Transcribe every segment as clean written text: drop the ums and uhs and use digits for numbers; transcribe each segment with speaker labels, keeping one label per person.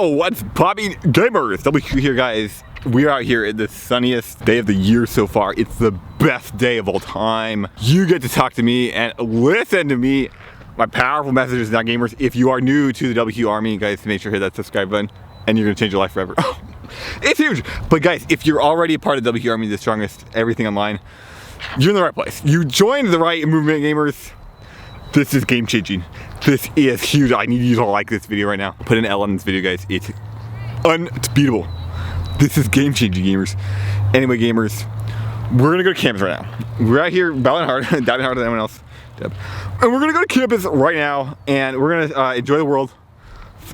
Speaker 1: Yo, what's popping, gamers? WQ here, guys. We're out here at the sunniest day of the year so far. It's the best day of all time. You get to talk to me and listen to me, my powerful messages, now gamers. If you are new to the WQ Army, guys, make sure to hit that subscribe button and you're gonna change your life forever. It's huge. But guys, if you're already a part of WQ Army, the strongest, everything online, you're in the right place. You joined the right movement, gamers. This is game changing. This is huge. I need you to like this video right now. Put an L on this video, guys. It's unbeatable. This is game changing, gamers. Anyway, gamers, we're gonna go to campus right now. We're out here battling hard, diving harder than anyone else. And we're gonna go to campus right now, and we're gonna enjoy the world.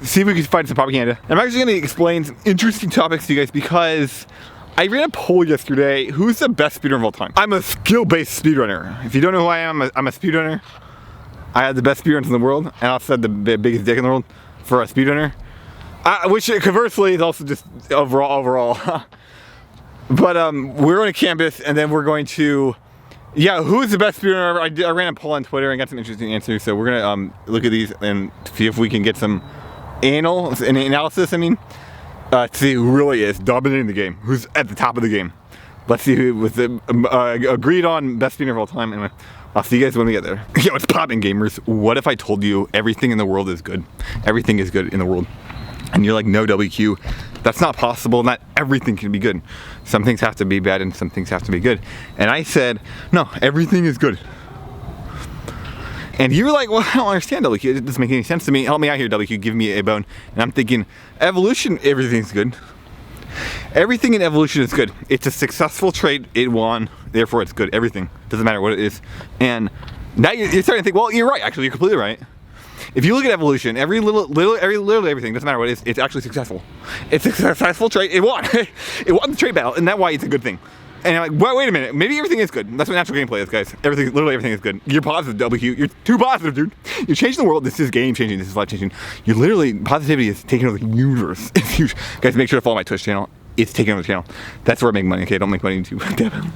Speaker 1: See if we can find some propaganda. I'm actually gonna explain some interesting topics to you guys because I ran a poll yesterday. Who's the best speedrunner of all time? I'm a skill-based speedrunner. If you don't know who I am, I'm a speedrunner. I had the best speedrunners in the world, and I also had the biggest dick in the world for a speedrunner. Which conversely is also just overall. But we're going to campus, and then we're going to, yeah, who is the best speedrunner ever? I ran a poll on Twitter and got some interesting answers, so we're gonna look at these and see if we can get some analysis. I mean, to see who really is dominating the game, who's at the top of the game. Let's see who was agreed on best speedrunner of all time. Anyway, I'll see you guys when we get there. Yo, it's popping, gamers. What if I told you everything in the world is good? Everything is good in the world. And you're like, no, WQ, that's not possible. Not everything can be good. Some things have to be bad and some things have to be good. And I said, no, everything is good. And you're like, well, I don't understand, WQ. It doesn't make any sense to me. Help me out here, WQ. Give me a bone. And I'm thinking, evolution, everything's good. Everything in evolution is good. It's a successful trait. It won. Therefore, it's good. Everything. Doesn't matter what it is. And now you're starting to think, well, you're right. Actually, you're completely right. If you look at evolution, literally everything, doesn't matter what it is, it's actually successful. It's a successful trait. It won. It won the trait battle, and that's why it's a good thing. And I'm like, well, wait a minute. Maybe everything is good. That's what natural gameplay is, guys. Literally everything is good. You're positive, WQ. You're too positive, dude. You're changing the world. This is game changing. This is life changing. You're literally, positivity is taking over the universe. It's huge. Guys, make sure to follow my Twitch channel. It's taking over the channel. That's where I make money. Okay, I don't make money on YouTube.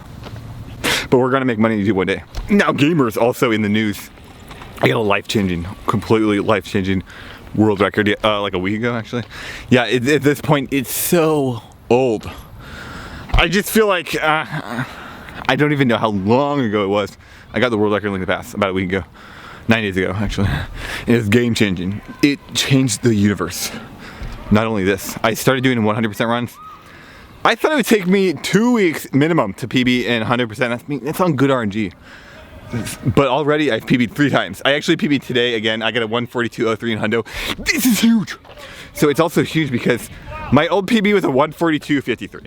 Speaker 1: But we're gonna make money on YouTube one day. Now, gamers also in the news. I got a life-changing, completely life-changing world record like a week ago, actually. Yeah, at this point, it's so old. I just feel like, I don't even know how long ago it was. I got the world record in the past, about a week ago. 9 days ago, actually. And it's game-changing. It changed the universe. Not only this, I started doing 100% runs. I thought it would take me 2 weeks minimum to PB in 100%. That's on good RNG. But already I've PB'd 3 times. I actually PB'd today again. I got a 142.03 in hundo. This is huge. So it's also huge because my old PB was a 142.53.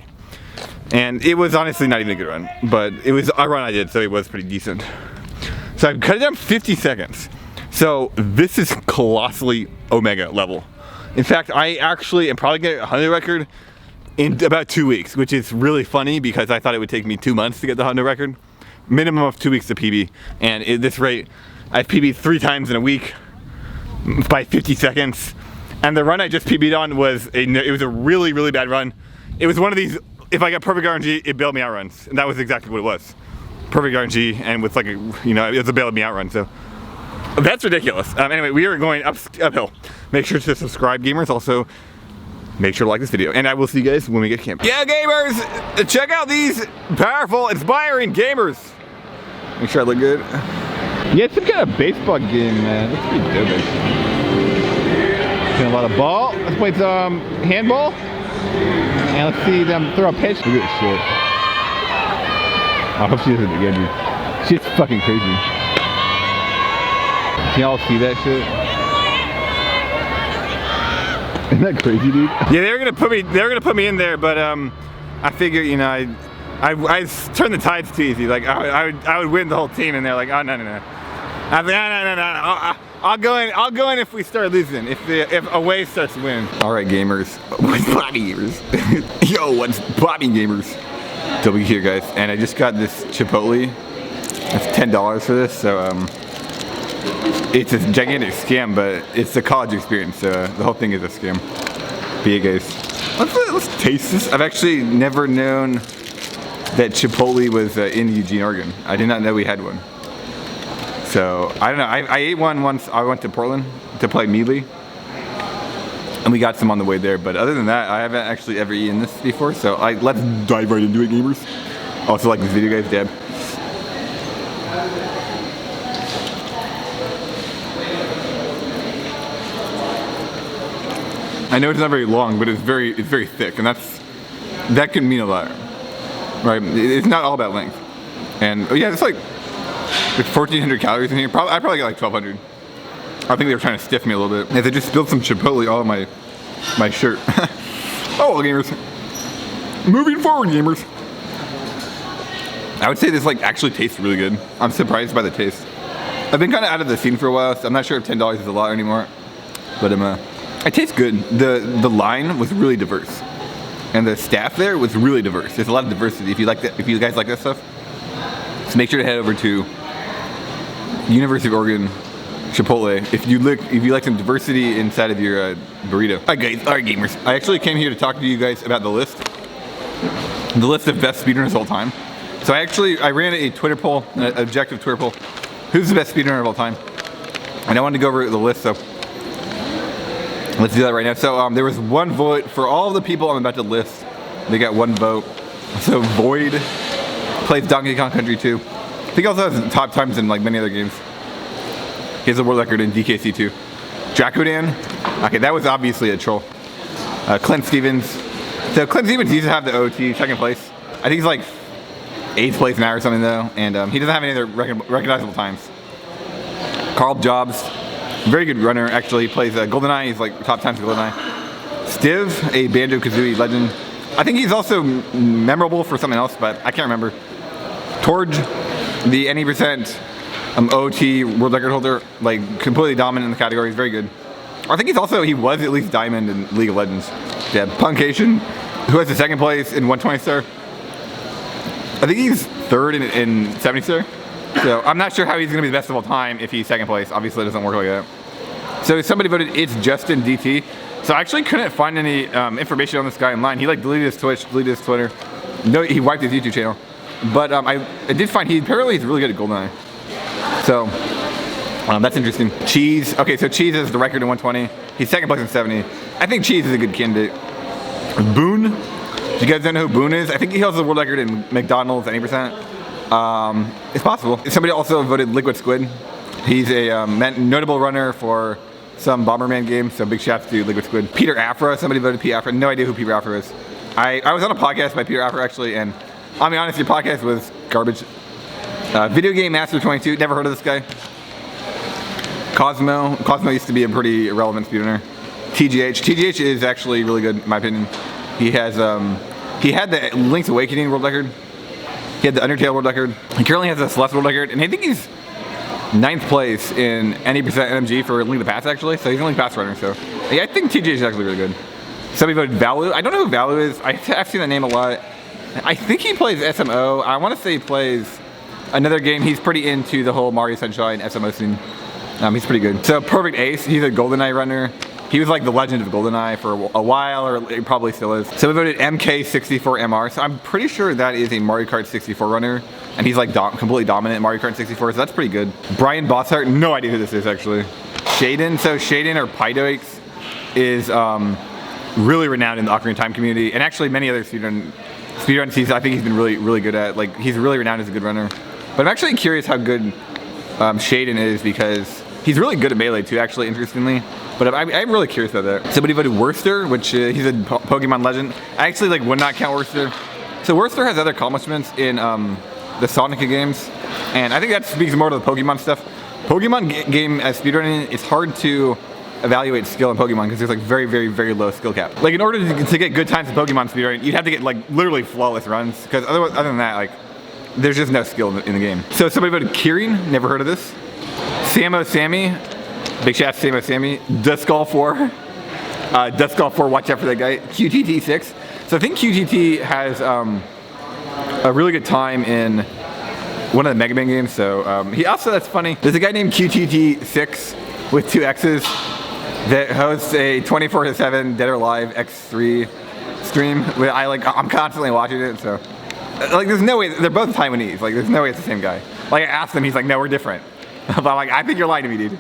Speaker 1: And it was honestly not even a good run, but it was a run I did, so it was pretty decent. So I've cut it down 50 seconds. So this is colossally Omega level. In fact, I actually am probably gonna get a hundo record in about 2 weeks, which is really funny because I thought it would take me 2 months to get the hundo record. Minimum of 2 weeks to PB, and at this rate, I've PB'd 3 times in a week by 50 seconds. And the run I just PB'd on was it was a really, really bad run. It was one of these, if I got perfect RNG, it bailed me out runs. And that was exactly what it was. Perfect RNG, and with like a, you know, it was a bail me out run, so. That's ridiculous. Anyway, we are going uphill. Make sure to subscribe, gamers. Also, make sure to like this video, and I will see you guys when we get to camp. Yeah, gamers, check out these powerful, inspiring gamers. Make sure I look good. Yeah, it's some kind of baseball game, man. That's pretty dope. Playing a lot of ball. Let's play some handball. And let's see them throw a pitch. Look at this shit. I hope she doesn't again, dude. Shit's fucking crazy. Can y'all see that shit? Isn't that crazy, dude? Yeah, they were gonna put me in there, but I figure, you know, I turned the tides too easy. Like I would win the whole team, and they're like, oh no. I was like, no. I'll go in if we start losing. If away starts to win. All right, gamers. What's popping, gamers? Yo, what's popping, gamers? W here, guys. And I just got this Chipotle. That's $10 for this. So it's a gigantic scam, but it's the college experience. So the whole thing is a scam. But yeah, guys, let's taste this. I've actually never known that Chipotle was in Eugene, Oregon. I did not know we had one. So, I don't know, I ate one once. I went to Portland to play Melee. and we got some on the way there. But other than that, I haven't actually ever eaten this before, so let's dive right into it, gamers. Also like this video, guys, dab. I know it's not very long, but it's very thick, and that can mean a lot, right? It's not all about length. And yeah, it's like 1,400 calories in here. I probably got like 1,200. I think they were trying to stiff me a little bit. Yeah, they just spilled some chipotle all on my shirt. Oh, well, gamers. Moving forward, gamers. I would say this like actually tastes really good. I'm surprised by the taste. I've been kind of out of the scene for a while, so I'm not sure if $10 is a lot anymore. But it tastes good. The line was really diverse, and the staff there was really diverse. There's a lot of diversity. If you like that, if you guys like that stuff, so make sure to head over to University of Oregon Chipotle if you like some diversity inside of your burrito. Alright guys, alright gamers. I actually came here to talk to you guys about the list of best speedrunners of all time. So I ran a Twitter poll, an objective Twitter poll. Who's the best speedrunner of all time? And I wanted to go over the list, so let's do that right now. So there was one vote for all the people I'm about to list. They got one vote. So Void plays Donkey Kong Country 2. I think he also has top times in like many other games. He has a world record in DKC 2. Drakodan. Okay, that was obviously a troll. ClintStevens. So ClintStevens used to have the OT, second place. I think he's like 8th place now or something though. And he doesn't have any other recognizable times. karlj, very good runner actually. He plays GoldenEye, he's like top times in GoldenEye. Stiv, a Banjo-Kazooie legend. I think he's also memorable for something else, but I can't remember. Torje, the any percent OT world record holder, like completely dominant in the category, he's very good. I think he was at least diamond in League of Legends. Yeah, puncay, who has the second place in 120 star. I think he's third in 70 star. So I'm not sure how he's gonna be the best of all time if he's second place. Obviously it doesn't work like that. So somebody voted itsjustindt DT. So I actually couldn't find any information on this guy online. He like deleted his Twitch, deleted his Twitter. No, he wiped his YouTube channel. But I did find apparently he's really good at GoldenEye. So that's interesting. Cheese. Okay, so Cheese has the record in 120. He's second place in 70. I think Cheese is a good candidate. Boon. Do you guys know who Boon is? I think he holds the world record in McDonald's any percent. It's possible. Somebody also voted Liquid Squid. He's a notable runner for some Bomberman games, so big shouts to Liquid Squid. Peterafro. Somebody voted Peterafro. No idea who Peterafro is. I was on a podcast by Peterafro actually, and I'll be honest, your podcast was garbage. Video Game Master 22, never heard of this guy. Cosmo used to be a pretty irrelevant speedrunner. TGH is actually really good in my opinion. He had the Link's Awakening world record. He had the Undertale world record. He currently has the Celeste world record, and I think he's 9th place in any percent NMG for Link to the Past actually, so he's a Link Pass runner, so yeah, I think TGH is actually really good. Somebody voted Vallu. I don't know who Vallu is. I've seen that name a lot. I think he plays SMO. I want to say he plays another game. He's pretty into the whole Mario Sunshine SMO scene. He's pretty good. So Perfect Ace, he's a GoldenEye runner. He was like the legend of GoldenEye for a while, or he probably still is. So we voted MK64MR. So I'm pretty sure that is a Mario Kart 64 runner, and he's like completely dominant in Mario Kart 64, so that's pretty good. Bryan Bosshart, no idea who this is actually. Shaeden, so Shaeden or ppyttsjix is really renowned in the Ocarina of Time community, and actually many other speedruns I think he's been really good at. Like he's really renowned as a good runner. But I'm actually curious how good Shaeden is, because he's really good at melee too, actually, interestingly. But I'm really curious about that. Somebody voted Werster, which he's a Pokemon legend. I actually would not count Werster. So Werster has other accomplishments in the Sonic games, and I think that speaks more to the Pokemon stuff. Pokemon game as speedrunning, it's hard to evaluate skill in Pokemon because there's like very low skill cap. Like in order to get good times in Pokemon speedrunning, you'd have to get like literally flawless runs, because other than that, like there's just no skill in the game. So somebody voted Kirin, never heard of this. Sammosammy, big shout out to Sammosammy. Duskull4, watch out for that guy. qttsix. So I think QTT has a really good time in one of the Mega Man games. So he also, that's funny, there's a guy named qttsix with 2 X's that hosts a 24/7 Dead or Alive X3 stream. I'm constantly watching it, so like there's no way, they're both Taiwanese, like there's no way it's the same guy. Like I asked him, he's like, no, we're different. But I'm like, I think you're lying to me, dude.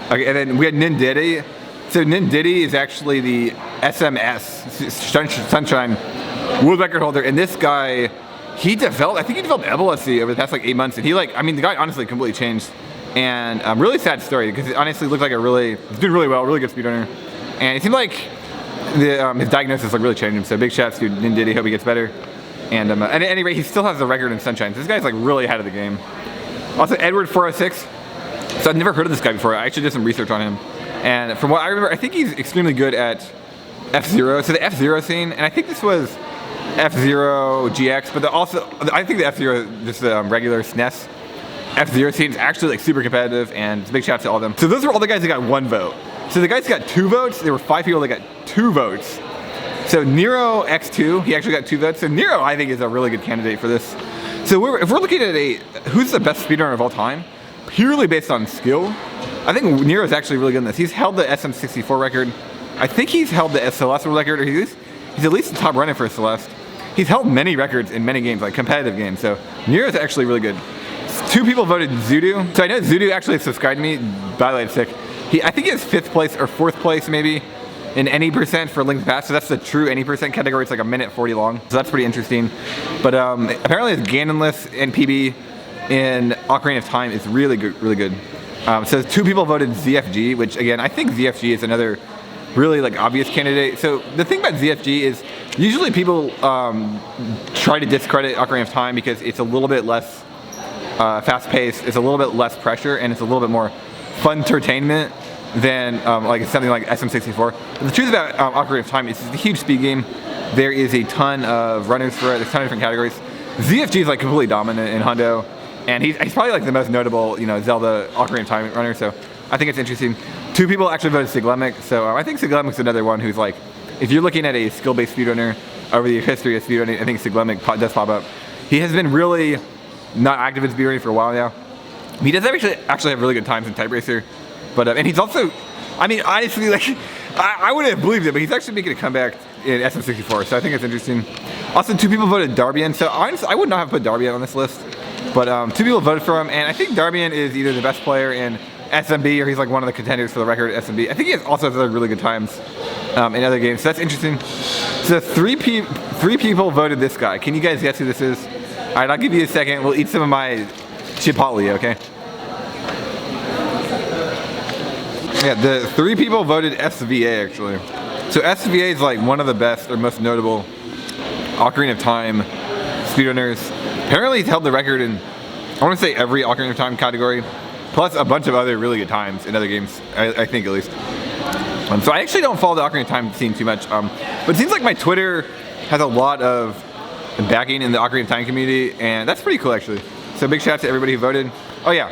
Speaker 1: Okay, and then we had nindiddeh. So nindiddeh is actually the SMS, Sunshine, world record holder, and this guy, he developed, I think he developed epilepsy over the past like 8 months, and he like, I mean, the guy honestly completely changed, and really sad story, because it honestly looked like he's doing really well, really good speedrunner, and it seemed like his diagnosis like really changed him, so big shouts to nindiddeh, hope he gets better, and at any rate, he still has the record in Sunshine, so this guy's like really ahead of the game. Also, Edward 406, so I've never heard of this guy before, I actually did some research on him. And from what I remember, I think he's extremely good at F-Zero. So the F-Zero scene, and I think this was F-Zero GX, but I think the F-Zero, just the regular SNES F-Zero scene is actually like super competitive, and it's a big shout out to all of them. So those are all the guys that got 1 vote. So the guys that got 2 votes, there were 5 people that got 2 votes. So Nero X2, he actually got 2 votes. So Nero, I think, is a really good candidate for this. So if we're looking at who's the best speedrunner of all time, purely based on skill, I think Nero's actually really good in this. He's held the SM64 record. I think he's held the Celeste record, or he's at least the top runner for Celeste. He's held many records in many games, like competitive games, so Nero's actually really good. 2 people voted zudu. So I know zudu actually subscribed to me, by the way, it's sick. I think he has 5th place or 4th place maybe in any percent for Link's Past, so that's the true any percent category. It's like 1:40 long, so that's pretty interesting. But apparently his Ganonless and PB in Ocarina of Time is really good, really good. So 2 people voted ZFG, which again, I think ZFG is another really like obvious candidate. So the thing about ZFG is usually people try to discredit Ocarina of Time because it's a little bit less fast-paced, it's a little bit less pressure, and it's a little bit more fun entertainment than like something like SM64. But the truth about Ocarina of Time is it's a huge speed game. There is a ton of runners for it, there's a ton of different categories. ZFG is like completely dominant in Hundo. And he's probably like the most notable, Zelda Ocarina of Time runner, so I think it's interesting. 2 people actually voted Siglemic, so I think Siglemic's another one who's like, if you're looking at a skill-based speedrunner over the history of speedrunning, I think Siglemic does pop up. He has been really not active in speedrunning for a while now. He does actually have really good times in Type Racer, but and he's also, I mean, honestly, like, I wouldn't have believed it, but he's actually making a comeback in SM64, so I think it's interesting. Also, 2 people voted Darbian, so honestly, I would not have put Darbian on this list. But 2 people voted for him, and I think Darbian is either the best player in SMB or he's like one of the contenders for the record at SMB. I think he also has really good times in other games, so that's interesting. So 3 people voted this guy. Can you guys guess who this is? All right, I'll give you a second. We'll eat some of my chipotle, okay? Yeah, the 3 people voted SVA actually. So SVA is like one of the best or most notable Ocarina of Time speedrunners. Apparently he's held the record in, I want to say every Ocarina of Time category, plus a bunch of other really good times in other games, I think at least. So I actually don't follow the Ocarina of Time scene too much, but it seems like my Twitter has a lot of backing in the Ocarina of Time community, and that's pretty cool actually. So big shout out to everybody who voted. Oh yeah,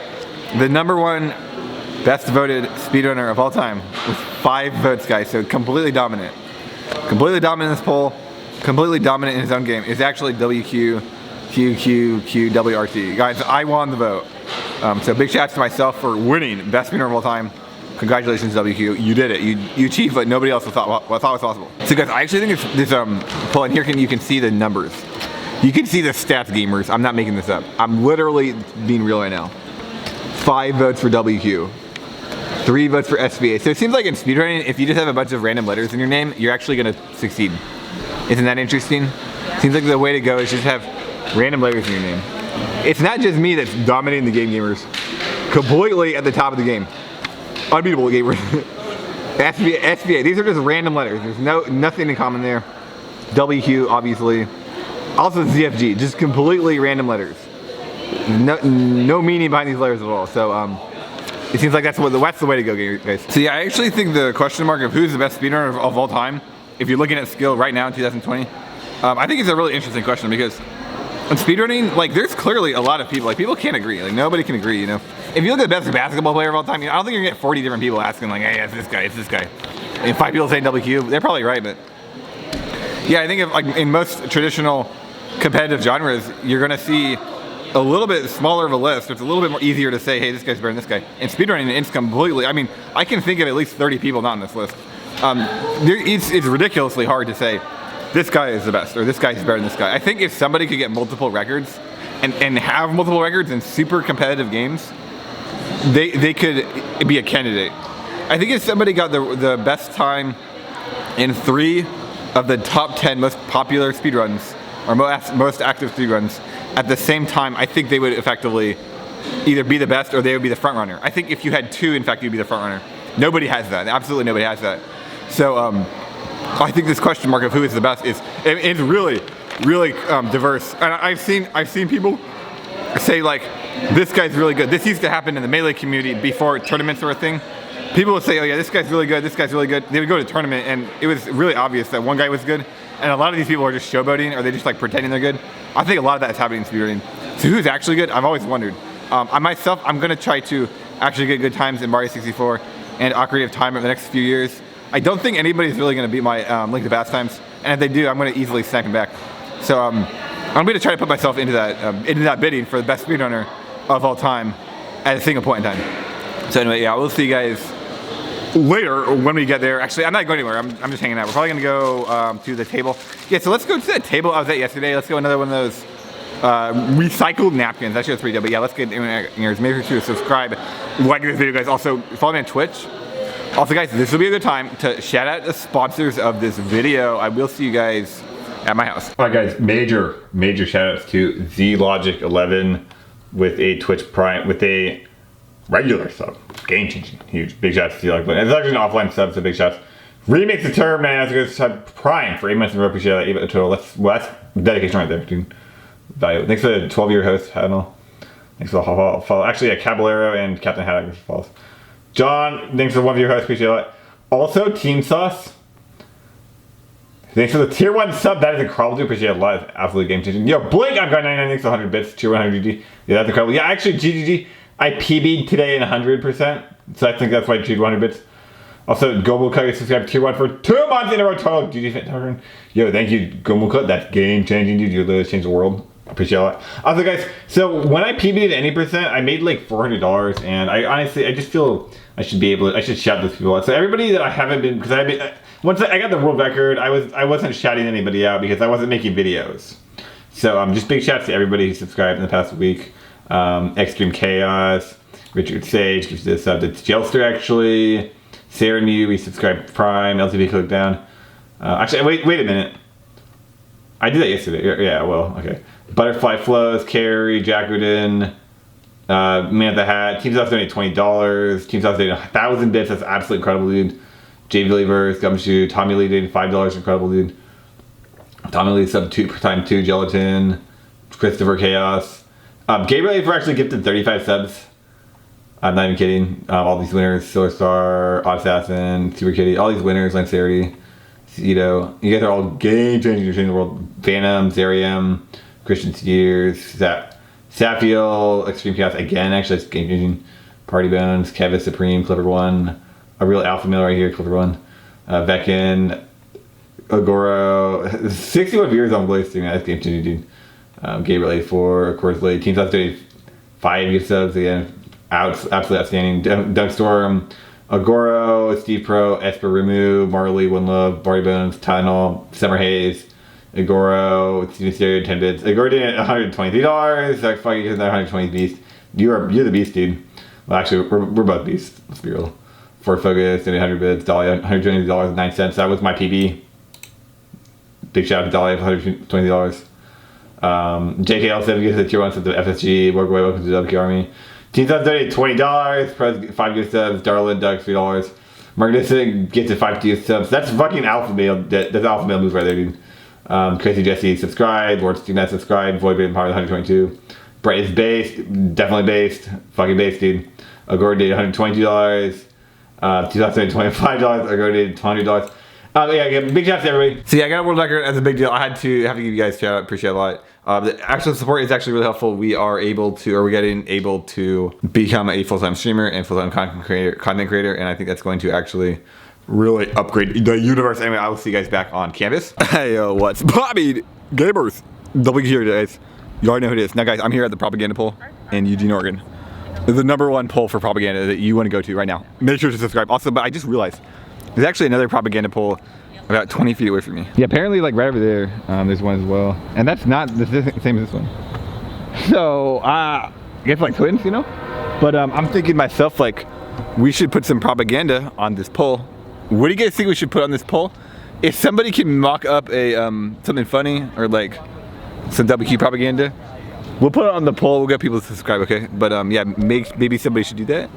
Speaker 1: the #1 best voted speedrunner of all time with 5 votes, guys, so completely dominant. Completely dominant in this poll, completely dominant in his own game, is actually wqqqqwrt. Guys, I won the vote. So big shout out to myself for winning best speedrunner of all time. Congratulations, WQ. You did it. You achieved what nobody else thought was possible. So guys, I actually think this poll, and here you can see the numbers. You can see the stats, gamers. I'm not making this up. I'm literally being real right now. 5 votes for WQ. 3 votes for SVA. So it seems like in speedrunning, if you just have a bunch of random letters in your name, you're actually gonna succeed. Isn't that interesting? Seems like the way to go is just have random letters in your name. It's not just me that's dominating the game, gamers. Completely at the top of the game. Unbeatable gamers. SVA, these are just random letters. There's nothing in common there. WQ, obviously. Also ZFG, just completely random letters. No meaning behind these letters at all. So it seems like that's the way to go, guys. So yeah, I actually think the question mark of who's the best speedrunner of all time, if you're looking at skill right now in 2020, I think it's a really interesting question because in speedrunning, like, there's clearly a lot of people, like, people can't agree, like, nobody can agree, If you look at the best basketball player of all time, I don't think you're gonna get 40 different people asking, like, hey, it's this guy, it's this guy. And 5 people saying WQ, they're probably right, but yeah, I think if, like, in most traditional competitive genres, you're gonna see a little bit smaller of a list, so it's a little bit more easier to say, hey, this guy's better than this guy. In speedrunning, it's completely, I mean, I can think of at least 30 people not on this list. It's ridiculously hard to say, this guy is the best, or this guy is better than this guy. I think if somebody could get multiple records, and have multiple records in super competitive games, they could be a candidate. I think if somebody got the best time in 3 of the top 10 most popular speedruns, or most active speedruns, at the same time, I think they would effectively either be the best or they would be the front runner. I think if you had 2, in fact, you'd be the front runner. Nobody has that. Absolutely nobody has that. So I think this question mark of who is the best is it's really diverse. And I've seen people say like, this guy's really good. This used to happen in the Melee community before tournaments were a thing. People would say, oh yeah, this guy's really good, this guy's really good. They would go to a tournament and it was really obvious that one guy was good. And a lot of these people are just showboating, or they just like pretending they're good. I think a lot of that is happening in speedrunning. So who's actually good? I've always wondered. I'm gonna try to actually get good times in Mario 64 and Ocarina of Time over the next few years. I don't think anybody's really gonna beat my Link to the Past times. And if they do, I'm gonna easily snap them back. So I'm gonna try to put myself into that bidding for the best speedrunner of all time at a single point in time. So anyway, yeah, we'll see you guys later when we get there. Actually, I'm not going anywhere. I'm just hanging out. We're probably gonna go to the table. Yeah, so let's go to that table I was at yesterday. Let's go another one of those recycled napkins. That shit was pretty dope. But yeah, let's get in here. Make sure to subscribe, like this video, guys. Also, follow me on Twitch. Also, guys, this will be a good time to shout out the sponsors of this video. I will see you guys at my house. All right, guys, major shout outs to ZLogic11 with a Twitch Prime, with a regular sub. Game changing, huge. Big shout out to ZLogic11. It's actually an offline sub, so big shout outs. Remix the term, man. As a good sub Prime for 8 months in a row. Appreciate that. 8 months total. That's dedication right there, dude. Value. Thanks for the 12-year host, Hadnal. Thanks for the follow. Actually, Caballero and Captain Haddock follows. John, thanks for the 1-year host. Appreciate it. Also, Team Sauce. Thanks for the tier 1 sub. That is incredible. Appreciate it a lot. It's absolutely game changing. Yo, Blink, I've got 99. Thanks for 100 bits. Tier 100 GG. Yeah, that's incredible. Yeah, actually, GGG. I PB'd today in 100%. So I think that's why I cheated 100 bits. Also, Gomulcut subscribed tier 1 for 2 months in a row total. GG. Yo, thank you, Gomulcut. That's game changing, dude. You literally changed the world. Appreciate it. Also, guys, so when I PB'd at any percent, I made like $400, and I honestly, I just feel I should be able to, I should shout those people out. So everybody that I haven't been, because once I got the world record, I wasn't shouting anybody out because I wasn't making videos. So just big shouts to everybody who subscribed in the past week. Extreme Chaos, Richard Sage gives this sub to Jelster actually. Sarah New, we subscribed Prime, LTV click down. Actually, wait a minute. I did that yesterday. Yeah, well, okay. Butterfly Flows, Carrie, Drakodan, Man at the Hat. Team Sauce donated $20. Team Sauce donated 1,000 bits. That's absolutely incredible, dude. J Believers, Gumshoe, Tommy Lee donated $5. Incredible, dude. Tommy Lee sub 2 time 2. Gelatin, Christopher Chaos. Gabriel April actually gifted 35 subs. I'm not even kidding. All these winners: Solar Star, Odd Assassin, Super Kitty. All these winners: Lancerity, Cito. You guys are all game changing. You're changing the world. Phantom, Zerium, Christian Steers, Safiel, Extreme Chaos again. Actually, that's game changing. Party Bones, Kevis Supreme, Clipper One, a real alpha male right here, Clipper One, Veckin, Agoro. 61 viewers on Blaze stream. That's game changing, dude. Gabriel 84, of course, late. Team Sauce donated 5 gift subs again. Absolutely outstanding. Dunkstorm, Agoro, Steve Pro, Esper Remove, Marley, One Love, Barty Bones, Tylenol, Summer Haze, Agoro, Steven Stereo, 10 bits. Agoro did $123. Zach Fuck, you 120 beast. You're the beast, dude. Well, actually, we're both beasts. Let's be real. Ford Focus, 100 bits. Dahlia, $120.09. That was my PB. Big shout out to Dahlia, $120. JKL7 gives the tier 1 sub to FSG. Workaway, welcome to the WQ Army. Team Sauce donated $20. Prez 5 gift subs. Darlin Doug $3. Mark gets 5 gift subs. That's fucking alpha male. That's alpha male move right there, dude. Crazy Jesse subscribed. Lord Steve Nett subscribed. Void Baden Power 122. Bright is based. Definitely based. Fucking based, dude. Agora did $122. Team Sauce donated $25. Agora did $200. Yeah, big shout out to everybody. So yeah, I got a world record as a big deal. I had to give you guys a shout out. Appreciate it a lot. The actual support is actually really helpful. We're getting able to become a full-time streamer and full-time content creator, and I think that's going to actually really upgrade the universe. Anyway, I will see you guys back on canvas. Hey, what's Bobby Gamers? WQ'd here, guys. You already know who it is. Now, guys, I'm here at the propaganda poll in Eugene, Oregon. It's the #1 poll for propaganda that you want to go to right now. Make sure to subscribe. Also, but I just realized there's actually another propaganda poll about 20 feet away from me. Yeah, apparently like right over there, there's one as well. And that's not the same as this one. So, I guess like twins, you know? But I'm thinking to myself like, we should put some propaganda on this poll. What do you guys think we should put on this poll? If somebody can mock up a something funny or like some WQ propaganda, we'll put it on the poll. We'll get people to subscribe, okay? But yeah, maybe somebody should do that.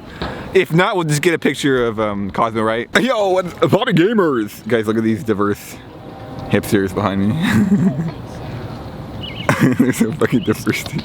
Speaker 1: If not, we'll just get a picture of Cosmo, right? Yo, what's Bobby Gamers? Guys, look at these diverse hipsters behind me. They're so fucking diverse, dude.